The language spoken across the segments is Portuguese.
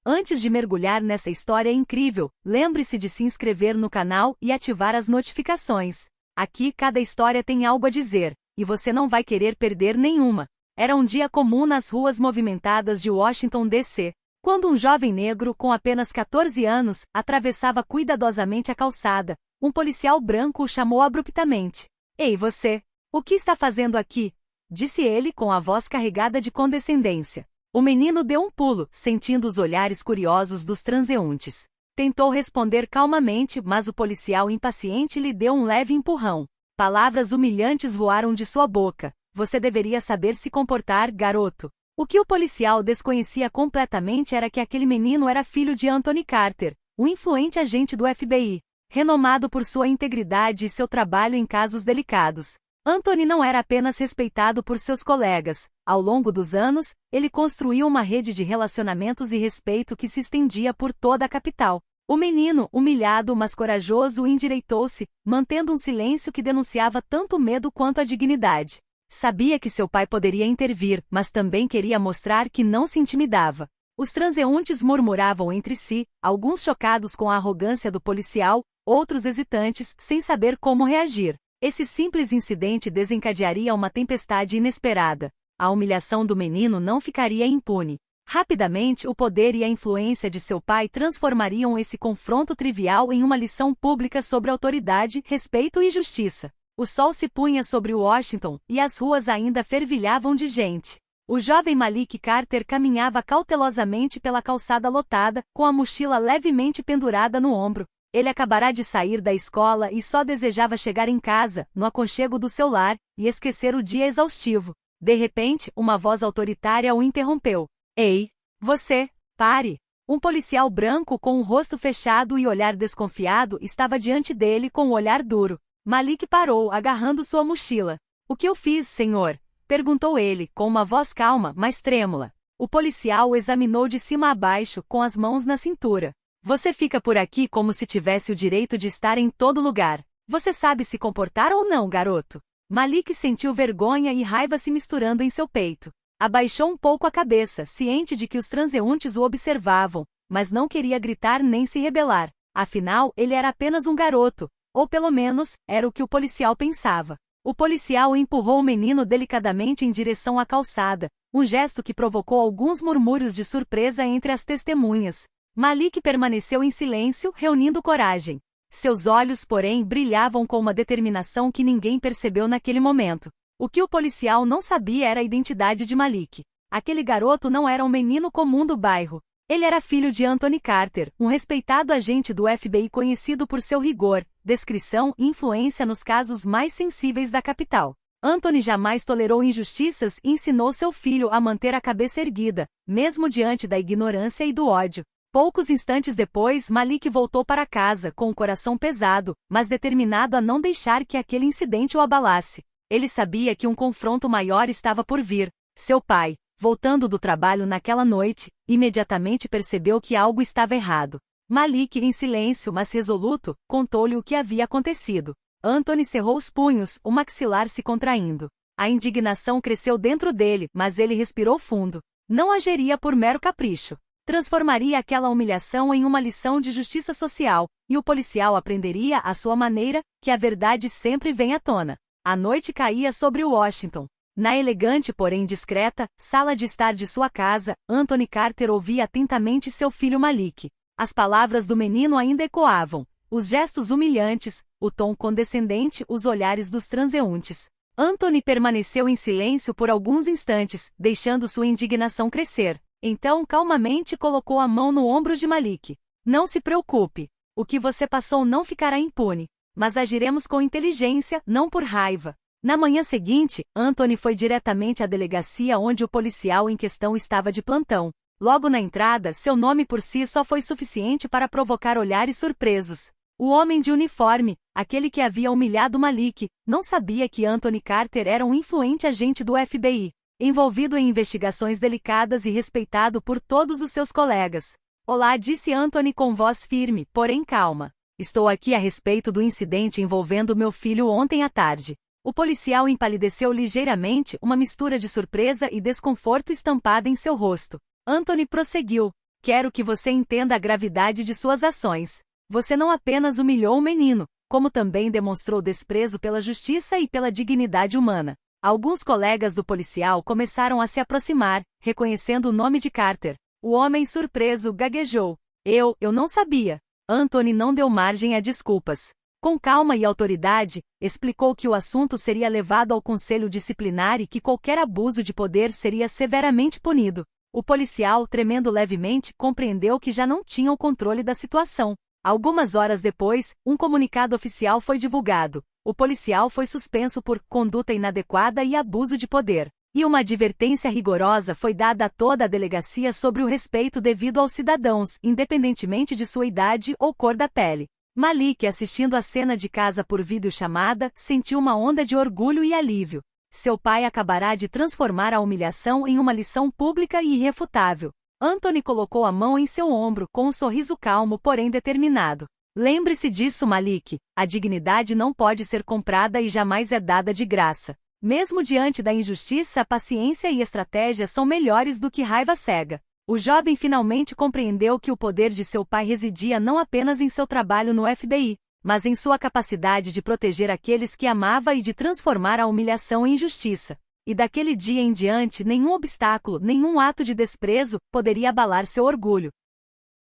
Antes de mergulhar nessa história incrível, lembre-se de se inscrever no canal e ativar as notificações. Aqui cada história tem algo a dizer, e você não vai querer perder nenhuma. Era um dia comum nas ruas movimentadas de Washington, D.C., quando um jovem negro com apenas 14 anos atravessava cuidadosamente a calçada. Um policial branco o chamou abruptamente. "Ei, você! O que está fazendo aqui?" disse ele com a voz carregada de condescendência. O menino deu um pulo, sentindo os olhares curiosos dos transeuntes. Tentou responder calmamente, mas o policial impaciente lhe deu um leve empurrão. Palavras humilhantes voaram de sua boca. "Você deveria saber se comportar, garoto." O que o policial desconhecia completamente era que aquele menino era filho de Anthony Carter, um influente agente do FBI, renomado por sua integridade e seu trabalho em casos delicados. Anthony não era apenas respeitado por seus colegas. Ao longo dos anos, ele construiu uma rede de relacionamentos e respeito que se estendia por toda a capital. O menino, humilhado mas corajoso, endireitou-se, mantendo um silêncio que denunciava tanto medo quanto a dignidade. Sabia que seu pai poderia intervir, mas também queria mostrar que não se intimidava. Os transeuntes murmuravam entre si, alguns chocados com a arrogância do policial, outros hesitantes, sem saber como reagir. Esse simples incidente desencadearia uma tempestade inesperada. A humilhação do menino não ficaria impune. Rapidamente, o poder e a influência de seu pai transformariam esse confronto trivial em uma lição pública sobre autoridade, respeito e justiça. O sol se punha sobre Washington, e as ruas ainda fervilhavam de gente. O jovem Malik Carter caminhava cautelosamente pela calçada lotada, com a mochila levemente pendurada no ombro. Ele acabara de sair da escola e só desejava chegar em casa, no aconchego do seu lar, e esquecer o dia exaustivo. De repente, uma voz autoritária o interrompeu. "Ei, você, pare!" Um policial branco com o rosto fechado e olhar desconfiado estava diante dele com o olhar duro. Malik parou, agarrando sua mochila. "O que eu fiz, senhor?" perguntou ele, com uma voz calma, mas trêmula. O policial o examinou de cima a baixo, com as mãos na cintura. "Você fica por aqui como se tivesse o direito de estar em todo lugar. Você sabe se comportar ou não, garoto?" Malik sentiu vergonha e raiva se misturando em seu peito. Abaixou um pouco a cabeça, ciente de que os transeuntes o observavam, mas não queria gritar nem se rebelar. Afinal, ele era apenas um garoto, ou pelo menos, era o que o policial pensava. O policial empurrou o menino delicadamente em direção à calçada, um gesto que provocou alguns murmúrios de surpresa entre as testemunhas. Malik permaneceu em silêncio, reunindo coragem. Seus olhos, porém, brilhavam com uma determinação que ninguém percebeu naquele momento. O que o policial não sabia era a identidade de Malik. Aquele garoto não era um menino comum do bairro. Ele era filho de Anthony Carter, um respeitado agente do FBI conhecido por seu rigor, discrição e influência nos casos mais sensíveis da capital. Anthony jamais tolerou injustiças e ensinou seu filho a manter a cabeça erguida, mesmo diante da ignorância e do ódio. Poucos instantes depois, Malik voltou para casa com o coração pesado, mas determinado a não deixar que aquele incidente o abalasse. Ele sabia que um confronto maior estava por vir. Seu pai, voltando do trabalho naquela noite, imediatamente percebeu que algo estava errado. Malik, em silêncio mas resoluto, contou-lhe o que havia acontecido. Anthony cerrou os punhos, o maxilar se contraindo. A indignação cresceu dentro dele, mas ele respirou fundo. Não agiria por mero capricho. Transformaria aquela humilhação em uma lição de justiça social, e o policial aprenderia à sua maneira que a verdade sempre vem à tona. A noite caía sobre Washington. Na elegante, porém discreta, sala de estar de sua casa, Anthony Carter ouvia atentamente seu filho Malik. As palavras do menino ainda ecoavam, os gestos humilhantes, o tom condescendente, os olhares dos transeuntes. Anthony permaneceu em silêncio por alguns instantes, deixando sua indignação crescer. Então calmamente colocou a mão no ombro de Malik. "Não se preocupe. O que você passou não ficará impune. Mas agiremos com inteligência, não por raiva." Na manhã seguinte, Anthony foi diretamente à delegacia onde o policial em questão estava de plantão. Logo na entrada, seu nome por si só foi suficiente para provocar olhares surpresos. O homem de uniforme, aquele que havia humilhado Malik, não sabia que Anthony Carter era um influente agente do FBI, envolvido em investigações delicadas e respeitado por todos os seus colegas. "Olá", disse Anthony com voz firme, porém calma. "Estou aqui a respeito do incidente envolvendo meu filho ontem à tarde." O policial empalideceu ligeiramente, uma mistura de surpresa e desconforto estampada em seu rosto. Anthony prosseguiu. Quero que você entenda a gravidade de suas ações. Você não apenas humilhou o menino, como também demonstrou desprezo pela justiça e pela dignidade humana. Alguns colegas do policial começaram a se aproximar, reconhecendo o nome de Carter. O homem surpreso gaguejou. Eu não sabia. Anthony não deu margem a desculpas. Com calma e autoridade, explicou que o assunto seria levado ao conselho disciplinar e que qualquer abuso de poder seria severamente punido. O policial, tremendo levemente, compreendeu que já não tinha o controle da situação. Algumas horas depois, um comunicado oficial foi divulgado. O policial foi suspenso por conduta inadequada e abuso de poder. E uma advertência rigorosa foi dada a toda a delegacia sobre o respeito devido aos cidadãos, independentemente de sua idade ou cor da pele. Malik, assistindo a cena de casa por videochamada, sentiu uma onda de orgulho e alívio. Seu pai acabará de transformar a humilhação em uma lição pública e irrefutável. Anthony colocou a mão em seu ombro com um sorriso calmo, porém determinado. Lembre-se disso, Malik. A dignidade não pode ser comprada e jamais é dada de graça. Mesmo diante da injustiça, paciência e estratégia são melhores do que raiva cega. O jovem finalmente compreendeu que o poder de seu pai residia não apenas em seu trabalho no FBI, mas em sua capacidade de proteger aqueles que amava e de transformar a humilhação em justiça. E daquele dia em diante nenhum obstáculo, nenhum ato de desprezo, poderia abalar seu orgulho.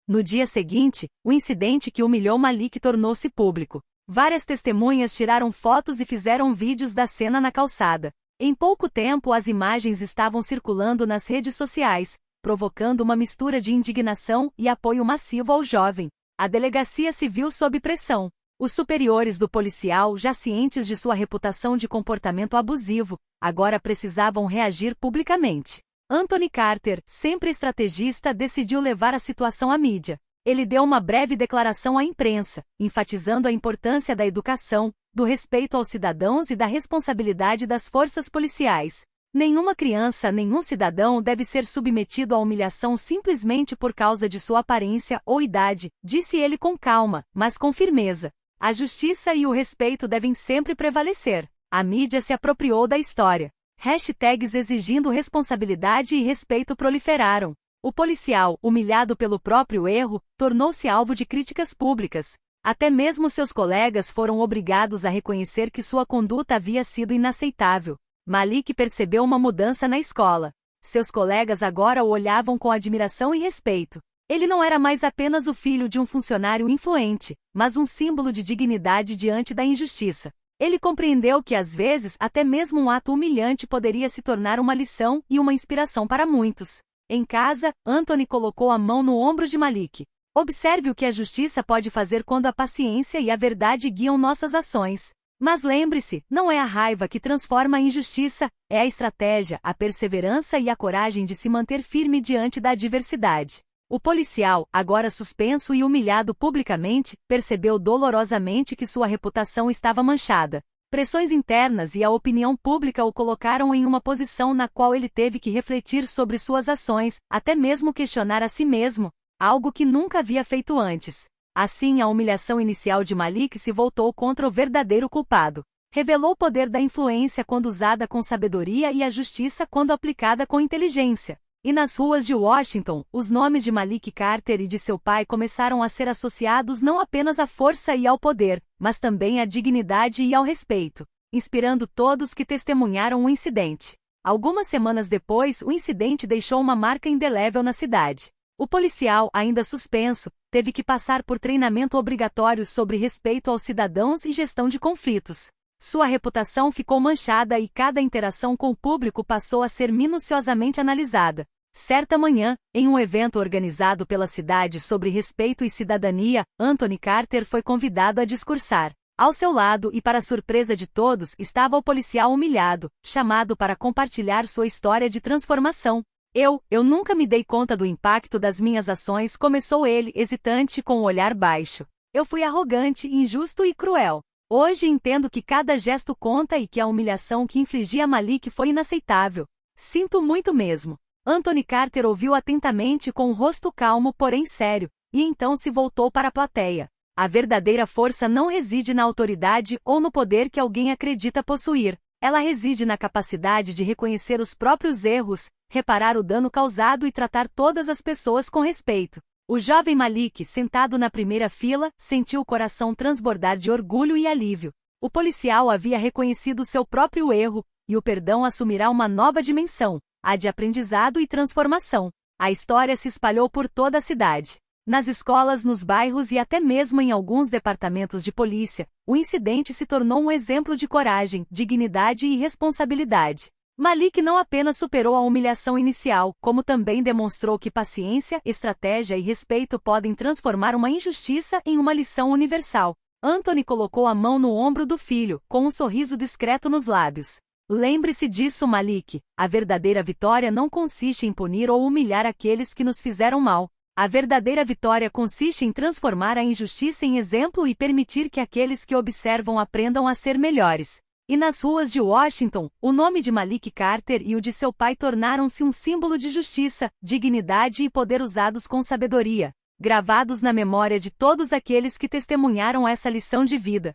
No dia seguinte, o incidente que humilhou Malik tornou-se público. Várias testemunhas tiraram fotos e fizeram vídeos da cena na calçada. Em pouco tempo as imagens estavam circulando nas redes sociais, provocando uma mistura de indignação e apoio massivo ao jovem. A delegacia se viu sob pressão. Os superiores do policial, já cientes de sua reputação de comportamento abusivo, agora precisavam reagir publicamente. Anthony Carter, sempre estrategista, decidiu levar a situação à mídia. Ele deu uma breve declaração à imprensa, enfatizando a importância da educação, do respeito aos cidadãos e da responsabilidade das forças policiais. Nenhuma criança, nenhum cidadão deve ser submetido à humilhação simplesmente por causa de sua aparência ou idade, disse ele com calma, mas com firmeza. A justiça e o respeito devem sempre prevalecer. A mídia se apropriou da história. Hashtags exigindo responsabilidade e respeito proliferaram. O policial, humilhado pelo próprio erro, tornou-se alvo de críticas públicas. Até mesmo seus colegas foram obrigados a reconhecer que sua conduta havia sido inaceitável. Malik percebeu uma mudança na escola. Seus colegas agora o olhavam com admiração e respeito. Ele não era mais apenas o filho de um funcionário influente, mas um símbolo de dignidade diante da injustiça. Ele compreendeu que às vezes até mesmo um ato humilhante poderia se tornar uma lição e uma inspiração para muitos. Em casa, Anthony colocou a mão no ombro de Malik. Observe o que a justiça pode fazer quando a paciência e a verdade guiam nossas ações. Mas lembre-se, não é a raiva que transforma a injustiça, é a estratégia, a perseverança e a coragem de se manter firme diante da adversidade. O policial, agora suspenso e humilhado publicamente, percebeu dolorosamente que sua reputação estava manchada. Pressões internas e a opinião pública o colocaram em uma posição na qual ele teve que refletir sobre suas ações, até mesmo questionar a si mesmo, algo que nunca havia feito antes. Assim, a humilhação inicial de Malik se voltou contra o verdadeiro culpado. Revelou o poder da influência quando usada com sabedoria e a justiça quando aplicada com inteligência. E nas ruas de Washington, os nomes de Malik Carter e de seu pai começaram a ser associados não apenas à força e ao poder, mas também à dignidade e ao respeito, inspirando todos que testemunharam o incidente. Algumas semanas depois, o incidente deixou uma marca indelével na cidade. O policial, ainda suspenso, teve que passar por treinamento obrigatório sobre respeito aos cidadãos e gestão de conflitos. Sua reputação ficou manchada e cada interação com o público passou a ser minuciosamente analisada. Certa manhã, em um evento organizado pela cidade sobre respeito e cidadania, Anthony Carter foi convidado a discursar. Ao seu lado e para surpresa de todos estava o policial humilhado, chamado para compartilhar sua história de transformação. Eu nunca me dei conta do impacto das minhas ações, começou ele, hesitante com o olhar baixo. Eu fui arrogante, injusto e cruel. Hoje entendo que cada gesto conta e que a humilhação que infligi a Malik foi inaceitável. Sinto muito mesmo. Anthony Carter ouviu atentamente com um rosto calmo, porém sério, e então se voltou para a plateia. A verdadeira força não reside na autoridade ou no poder que alguém acredita possuir, Ela reside na capacidade de reconhecer os próprios erros, reparar o dano causado e tratar todas as pessoas com respeito. O jovem Malik, sentado na primeira fila, sentiu o coração transbordar de orgulho e alívio. O policial havia reconhecido seu próprio erro, e o perdão assumirá uma nova dimensão, a de aprendizado e transformação. A história se espalhou por toda a cidade. Nas escolas, nos bairros e até mesmo em alguns departamentos de polícia, o incidente se tornou um exemplo de coragem, dignidade e responsabilidade. Malik não apenas superou a humilhação inicial, como também demonstrou que paciência, estratégia e respeito podem transformar uma injustiça em uma lição universal. Anthony colocou a mão no ombro do filho, com um sorriso discreto nos lábios. Lembre-se disso, Malik. A verdadeira vitória não consiste em punir ou humilhar aqueles que nos fizeram mal. A verdadeira vitória consiste em transformar a injustiça em exemplo e permitir que aqueles que observam aprendam a ser melhores. E nas ruas de Washington, o nome de Malik Carter e o de seu pai tornaram-se um símbolo de justiça, dignidade e poder usados com sabedoria, gravados na memória de todos aqueles que testemunharam essa lição de vida.